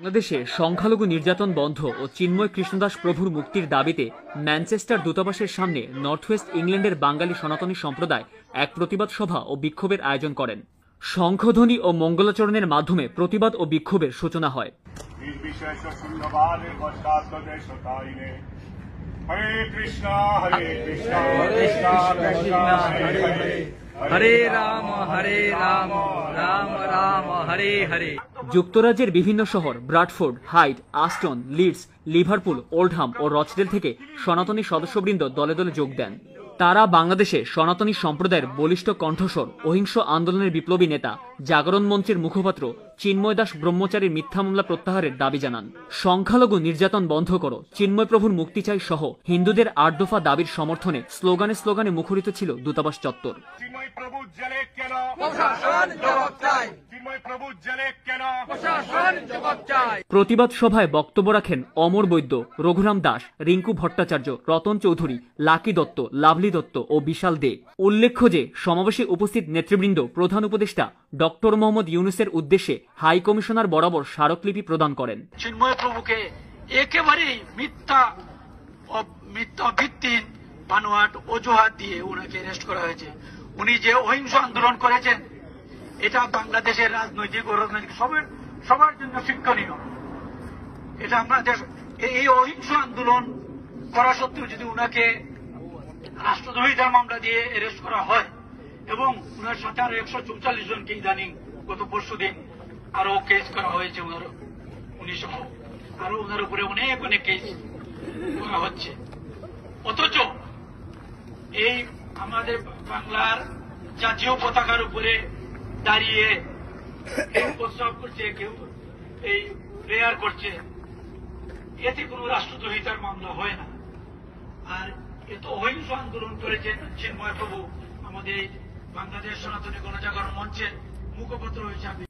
বাংলাদেশে সংখ্যালঘু নির্যাতন বন্ধ ও চিন্ময় কৃষ্ণদাস প্রভুর মুক্তির দাবিতে ম্যানচেস্টার দূতাবাসের সামনে নর্থ ওয়েস্ট ইংল্যান্ডের বাঙালি সনাতনী সম্প্রদায় এক প্রতিবাদ সভা ও বিক্ষোভের আয়োজন করেন। শঙ্খধ্বনি ও মঙ্গলাচরণের মাধ্যমে প্রতিবাদ ও বিক্ষোভের সূচনা হয়। হরে রাম রাম রাম হরে হরে। যুক্তরাজ্যের বিভিন্ন শহর Bradford, Hyde, Aston, Leeds, Liverpool, Oldham ও রচডেল থেকে সনাতনী সদস্যবৃন্দ দলে দলে যোগ দেন। তারা বাংলাদেশে সনাতনী সম্প্রদায়ের বলিষ্ঠ কণ্ঠস্বর, অহিংস আন্দোলনের বিপ্লবী নেতা, জাগরণ মঞ্চের মুখপাত্র চিন্ময় দাস ব্রহ্মচারীর মিথ্যা মামলা প্রত্যাহারের দাবি জানান। সংখ্যালঘু নির্যাতন বন্ধ করো, চিন্ময় প্রভুর মুক্তি চাই সহ হিন্দুদের ৮ দফা দাবির সমর্থনে স্লোগানে স্লোগানে মুখরিত ছিল দূতাবাস চত্বর। প্রতিবাদ সভায় বক্তব্য রাখেন অমর বৈদ্য, রঘুরাম দাস, রিঙ্কু ভট্টাচার্য, রতন চৌধুরী, লাকি দত্ত, লাভলি দত্ত ও বিশাল দে। উল্লেখ্য যে সমাবেশে উপস্থিত নেতৃবৃন্দ প্রধান উপদেষ্টা ডক্টর মোহাম্মদ ইউনুসের উদ্দেশ্যে হাই কমিশনার বরাবর স্মারকলিপি প্রদান করেন। চিন্ময় প্রভুকে একেবারেই মিথ্যা ভিত্তিহীন বানোয়াট অজুহাত দিয়ে ওনাকে অ্যারেস্ট করা হয়েছে। উনি যে অহিংস আন্দোলন করেছেন এটা বাংলাদেশের রাজনৈতিক ও রাজনৈতিক সবার জন্য শিক্ষণীয়। এটা আমাদের এই অহিংস আন্দোলন করা সত্ত্বেও যদি উনাকে রাষ্ট্রদ্রোহিতার মামলা দিয়ে অ্যারেস্ট করা হয় এবং উনার সাথে আরো 144 জনকে ইদানিং গত পরশুদিন আরো কেস করা হয়েছে, উনি সহ আরো ওনার উপরে অনেক কেস করা হচ্ছে, অথচ এই আমাদের বাংলার জাতীয় পতাকার উপরে দাঁড়িয়ে কেউ প্রস্তাব করছে, কেউ এই প্রেয়ার করছে, এতে কোন রাষ্ট্রদ্রোহিতার মামলা হয় না। আর এত অহিংস আন্দোলন করেছেন চিন্ময় প্রভু, আমাদের বাংলাদেশ সনাতনী গণজাগরণ মঞ্চের মুখপাত্র হিসাবে।